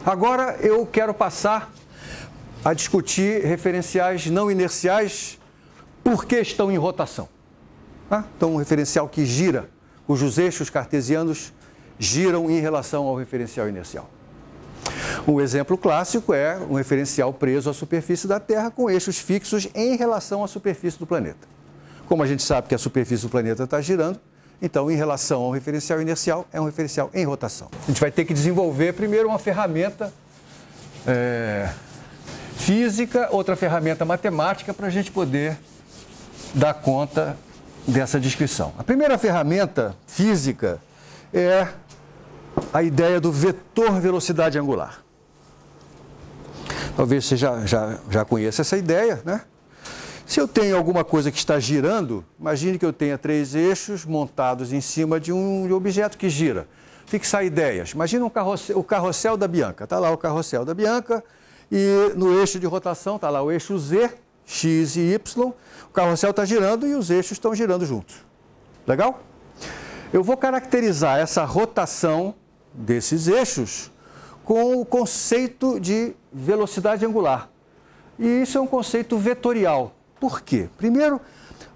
Agora eu quero passar a discutir referenciais não inerciais porque estão em rotação. Então, um referencial que gira, cujos eixos cartesianos giram em relação ao referencial inercial. Um exemplo clássico é um referencial preso à superfície da Terra com eixos fixos em relação à superfície do planeta. Como a gente sabe que a superfície do planeta está girando, então, em relação ao referencial inercial, é um referencial em rotação. A gente vai ter que desenvolver primeiro uma ferramenta física, outra ferramenta matemática para a gente poder dar conta dessa descrição. A primeira ferramenta física é a ideia do vetor velocidade angular. Talvez você já conheça essa ideia, né? Se eu tenho alguma coisa que está girando, imagine que eu tenha 3 eixos montados em cima de um objeto que gira. Fixar ideias. Imagina o carrossel da Bianca. Está lá o carrossel da Bianca e no eixo de rotação está lá o eixo Z, X e Y. O carrossel está girando e os eixos estão girando juntos. Legal? Eu vou caracterizar essa rotação desses eixos com o conceito de velocidade angular. E isso é um conceito vetorial. Por quê? Primeiro,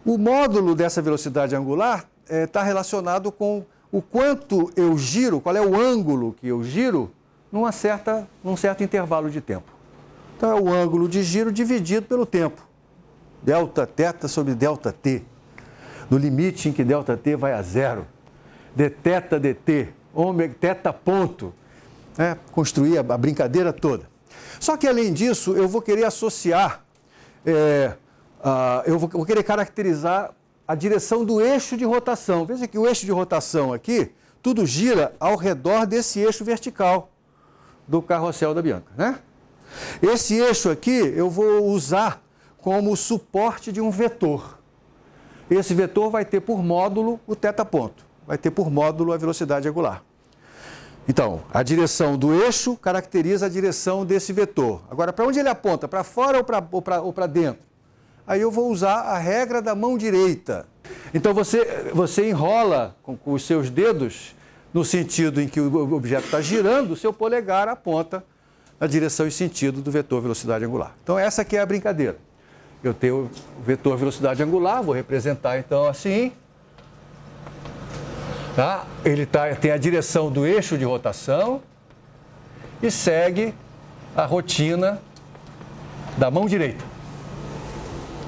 o módulo dessa velocidade angular está relacionado com o quanto eu giro, qual é o ângulo que eu giro num certo intervalo de tempo. Então, é o ângulo de giro dividido pelo tempo. Delta θ sobre delta t. No limite em que delta t vai a zero. Dθ dt, ômega, θ ponto. Construir a brincadeira toda. Só que, além disso, eu vou querer associar... eu vou querer caracterizar a direção do eixo de rotação. Veja que o eixo de rotação aqui, tudo gira ao redor desse eixo vertical do carrossel da Bianca, né? Esse eixo aqui eu vou usar como suporte de um vetor. Esse vetor vai ter por módulo o θ ponto, vai ter por módulo a velocidade angular. Então, a direção do eixo caracteriza a direção desse vetor. Agora, para onde ele aponta? Para fora ou para dentro? Aí eu vou usar a regra da mão direita. Então, você enrola com os seus dedos no sentido em que o objeto está girando, o seu polegar aponta na direção e sentido do vetor velocidade angular. Então, essa aqui é a brincadeira. Eu tenho o vetor velocidade angular, vou representar então assim. Tá? Ele tem a direção do eixo de rotação e segue a rotina da mão direita.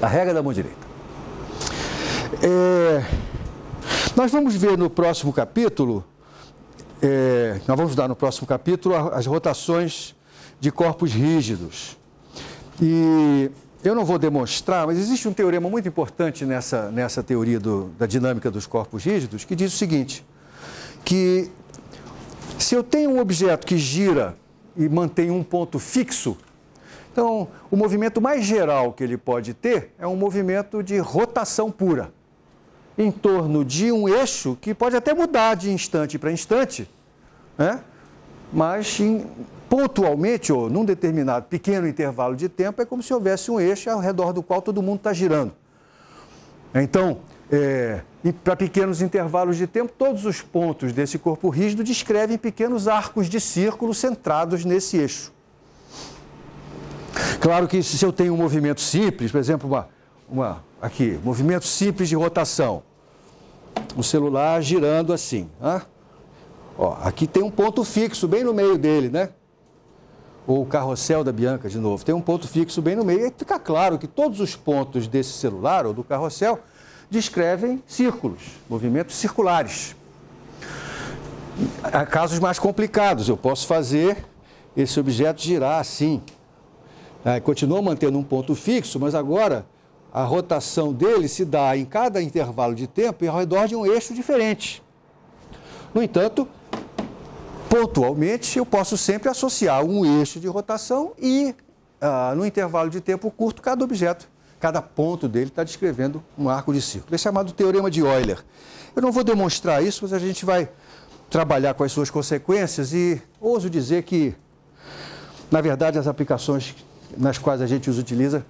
A regra da mão direita. Nós vamos ver no próximo capítulo, nós vamos dar no próximo capítulo as rotações de corpos rígidos. E eu não vou demonstrar, mas existe um teorema muito importante nessa teoria da dinâmica dos corpos rígidos, que diz o seguinte, que se eu tenho um objeto que gira e mantém um ponto fixo, então o movimento mais geral que ele pode ter é um movimento de rotação pura, em torno de um eixo que pode até mudar de instante para instante, né? Mas pontualmente, ou num determinado pequeno intervalo de tempo, é como se houvesse um eixo ao redor do qual todo mundo está girando. Então, para pequenos intervalos de tempo, todos os pontos desse corpo rígido descrevem pequenos arcos de círculo centrados nesse eixo. Claro que se eu tenho um movimento simples, por exemplo, aqui, movimento simples de rotação, o celular girando assim, aqui tem um ponto fixo bem no meio dele, né? Ou o carrossel da Bianca, de novo, tem um ponto fixo bem no meio, e fica claro que todos os pontos desse celular ou do carrossel descrevem círculos, movimentos circulares. Há casos mais complicados, eu posso fazer esse objeto girar assim. Continua mantendo um ponto fixo, mas agora a rotação dele se dá em cada intervalo de tempo e ao redor de um eixo diferente. No entanto, pontualmente, eu posso sempre associar um eixo de rotação e, no intervalo de tempo curto, cada objeto, cada ponto dele está descrevendo um arco de círculo. É chamado Teorema de Euler. Eu não vou demonstrar isso, mas a gente vai trabalhar com as suas consequências e ouso dizer que, na verdade, as aplicações nas quais a gente os utiliza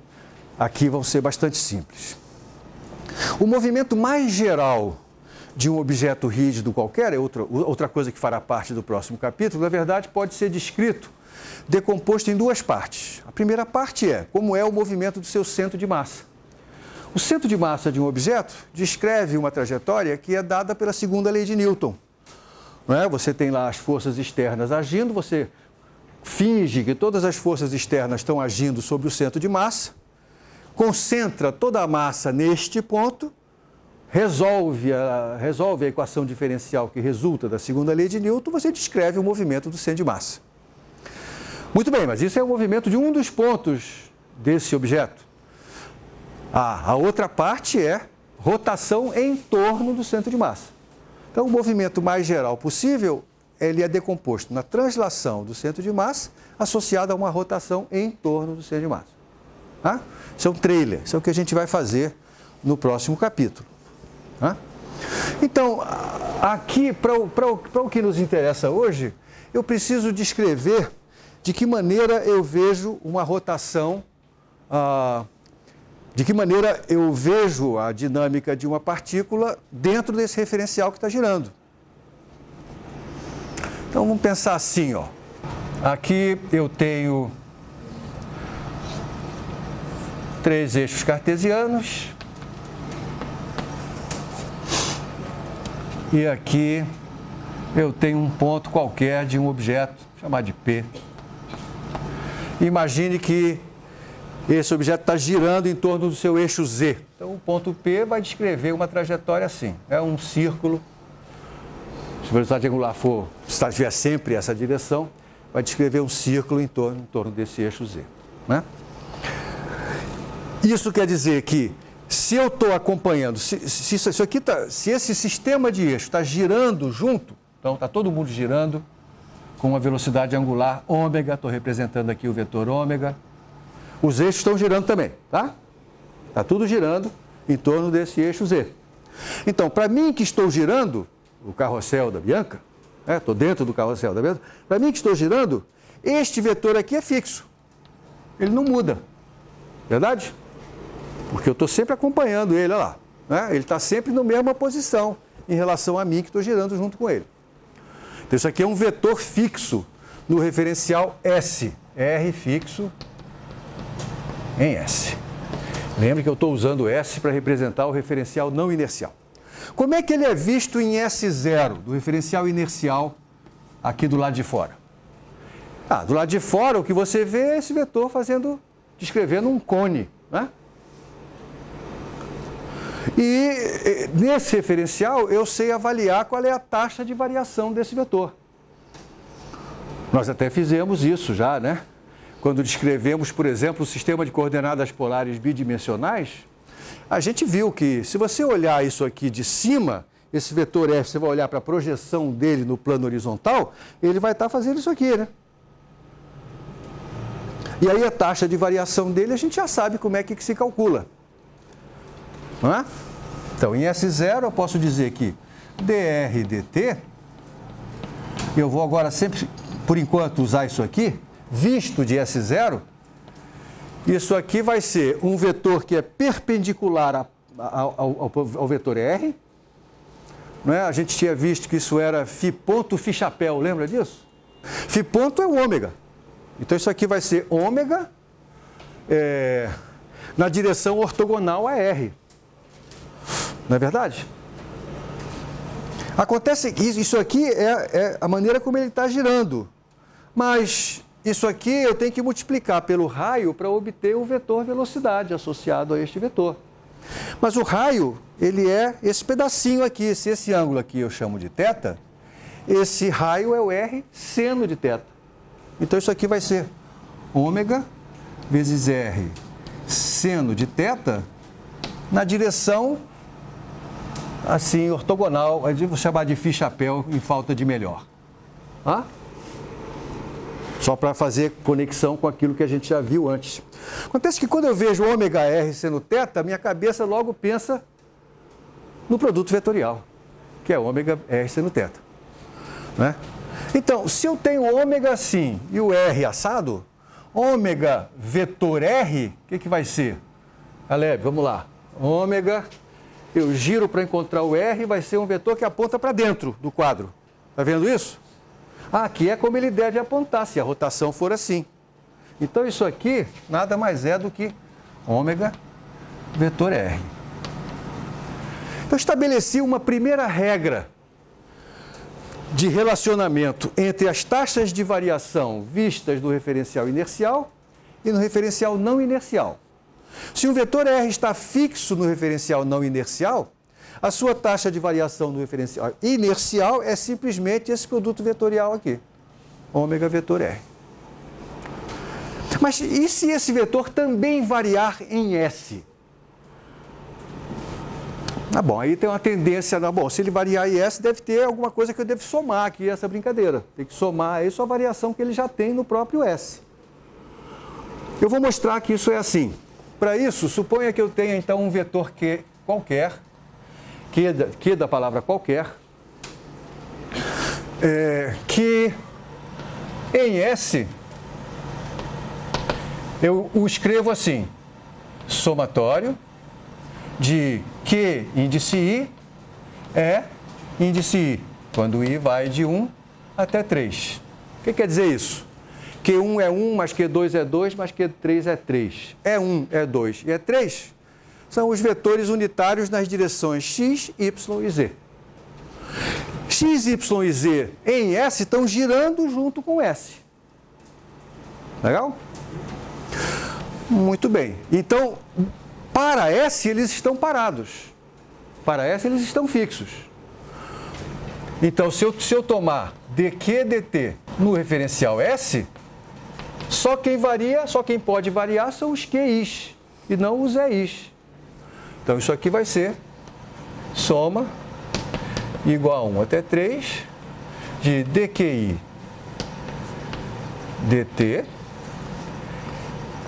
aqui vão ser bastante simples. O movimento mais geral de um objeto rígido qualquer, é outra coisa que fará parte do próximo capítulo, na verdade pode ser descrito, decomposto em duas partes. A primeira parte é como é o movimento do seu centro de massa. O centro de massa de um objeto descreve uma trajetória que é dada pela segunda lei de Newton. Não é? Você tem lá as forças externas agindo, você finge que todas as forças externas estão agindo sobre o centro de massa, concentra toda a massa neste ponto, resolve a equação diferencial que resulta da segunda lei de Newton, você descreve o movimento do centro de massa. Muito bem, mas isso é o movimento de um dos pontos desse objeto. A outra parte é rotação em torno do centro de massa. Então, o movimento mais geral possível, ele é decomposto na translação do centro de massa associado a uma rotação em torno do centro de massa. Tá? Isso é um trailer, isso é o que a gente vai fazer no próximo capítulo. Tá? Então, aqui, para o que nos interessa hoje, eu preciso descrever de que maneira eu vejo uma rotação, de que maneira eu vejo a dinâmica de uma partícula dentro desse referencial que está girando. Então, vamos pensar assim, ó. Aqui eu tenho 3 eixos cartesianos. E aqui eu tenho um ponto qualquer de um objeto, chamar de P. Imagine que esse objeto está girando em torno do seu eixo Z. Então, o ponto P vai descrever uma trajetória assim. É um círculo. Se a velocidade angular tiver sempre essa direção, vai descrever um círculo em torno desse eixo Z. Né? Isso quer dizer que, se eu estou acompanhando, se esse sistema de eixo está girando junto, então está todo mundo girando com uma velocidade angular ômega, estou representando aqui o vetor ômega, os eixos estão girando também, tá? Está tudo girando em torno desse eixo Z. Então, para mim que estou girando, o carrossel da Bianca, estou dentro do carrossel da Bianca, para mim que estou girando, este vetor aqui é fixo, ele não muda, verdade? Porque eu estou sempre acompanhando ele, olha lá. Né? Ele está sempre na mesma posição em relação a mim que estou girando junto com ele. Então, isso aqui é um vetor fixo no referencial S. R fixo em S. Lembre que eu estou usando S para representar o referencial não inercial. Como é que ele é visto em S0, do referencial inercial aqui do lado de fora? Do lado de fora, o que você vê é esse vetor descrevendo um cone, né? E nesse referencial eu sei avaliar qual é a taxa de variação desse vetor. Nós até fizemos isso já, né? Quando descrevemos, por exemplo, o sistema de coordenadas polares bidimensionais, a gente viu que, se você olhar isso aqui de cima, esse vetor F, você vai olhar para a projeção dele no plano horizontal, ele vai estar fazendo isso aqui, né? E aí a taxa de variação dele, a gente já sabe como é que se calcula. Não é? Então, em S0, eu posso dizer que dr dt, eu vou agora sempre, por enquanto, usar isso aqui, visto de S0, isso aqui vai ser um vetor que é perpendicular ao vetor R. Não é? A gente tinha visto que isso era φ ponto φ chapéu, lembra disso? Φ ponto é o ômega. Então, isso aqui vai ser ômega na direção ortogonal a R. Não é verdade? Acontece que isso aqui é a maneira como ele está girando. Mas isso aqui eu tenho que multiplicar pelo raio para obter o vetor velocidade associado a este vetor. Mas o raio, ele é esse pedacinho aqui. Se esse ângulo aqui eu chamo de θ, esse raio é o R seno de θ. Então isso aqui vai ser ômega vezes R seno de θ na direção assim, ortogonal, vou chamar de φ chapéu em falta de melhor. Só para fazer conexão com aquilo que a gente já viu antes. Acontece que quando eu vejo ômega R seno θ, minha cabeça logo pensa no produto vetorial, que é ômega R seno θ. Né? Então, se eu tenho ômega assim e o R assado, ômega vetor R, o que vai ser? Aleb, vamos lá. Ômega eu giro para encontrar o R, vai ser um vetor que aponta para dentro do quadro. Está vendo isso? Aqui é como ele deve apontar, se a rotação for assim. Então, isso aqui nada mais é do que ômega vetor R. Então, estabeleci uma primeira regra de relacionamento entre as taxas de variação vistas no referencial inercial e no referencial não inercial. Se um vetor R está fixo no referencial não inercial, a sua taxa de variação no referencial inercial é simplesmente esse produto vetorial aqui, ômega vetor R. Mas e se esse vetor também variar em S? Ah, bom, aí tem uma tendência, bom, se ele variar em S, deve ter alguma coisa que eu devo somar aqui, essa brincadeira. Tem que somar aí só a variação que ele já tem no próprio S. Eu vou mostrar que isso é assim. Para isso, suponha que eu tenha, então, um vetor Q qualquer, Q da palavra qualquer, que em S, eu o escrevo assim, somatório de Q índice I é índice I, quando I vai de 1 até 3. O que quer dizer isso? Q1 é 1, mais Q2 é 2, mais Q3 é 3. É 1, é 2 e é 3 são os vetores unitários nas direções x, y e z. X, y e z em S estão girando junto com S. Legal? Muito bem. Então, para S, eles estão parados. Para S, eles estão fixos. Então, se eu tomar dq dt no referencial S, só quem pode variar são os QIs e não os EIs. Então, isso aqui vai ser soma igual a 1 até 3 de dqi dt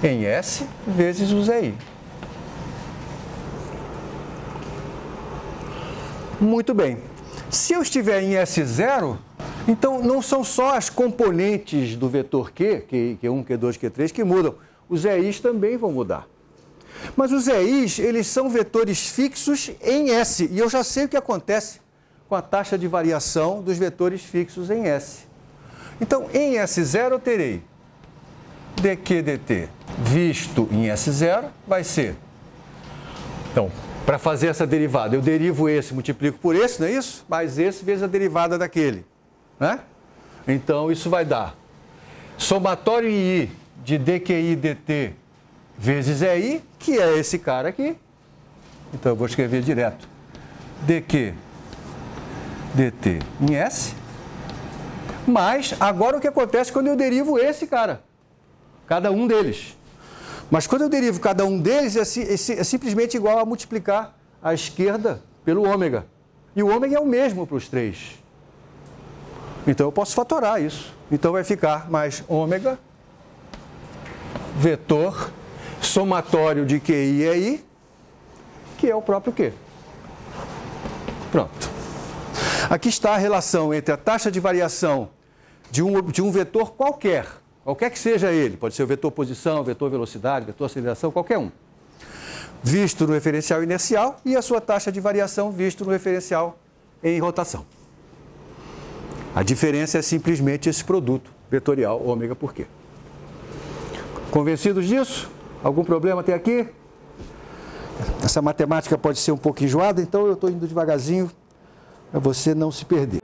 em S vezes os EI. Muito bem. Se eu estiver em S0, então não são só as componentes do vetor Q, Q1, Q2, Q3, que mudam. Os EIs também vão mudar. Mas os EIs, eles são vetores fixos em S. E eu já sei o que acontece com a taxa de variação dos vetores fixos em S. Então, em S0 eu terei dq dt visto em S0 vai ser... Então, para fazer essa derivada, eu derivo esse, multiplico por esse, não é isso? Mais esse vezes a derivada daquele, né? Então, isso vai dar somatório em I de dqi dt vezes EI, que é esse cara aqui. Então, eu vou escrever direto. dq dt em S. Mas, agora o que acontece quando eu derivo esse cara? Cada um deles. Mas quando eu derivo cada um deles, é simplesmente igual a multiplicar a esquerda pelo ômega. E o ômega é o mesmo para os três. Então, eu posso fatorar isso. Então, vai ficar mais ômega, vetor, somatório de QI e EI, que é o próprio Q. Pronto. Aqui está a relação entre a taxa de variação de um vetor qualquer que seja ele, pode ser o vetor posição, vetor velocidade, vetor aceleração, qualquer um, visto no referencial inercial, e a sua taxa de variação visto no referencial em rotação. A diferença é simplesmente esse produto vetorial ômega por Q. Convencidos disso? Algum problema até aqui? Essa matemática pode ser um pouco enjoada, então eu estou indo devagarzinho para você não se perder.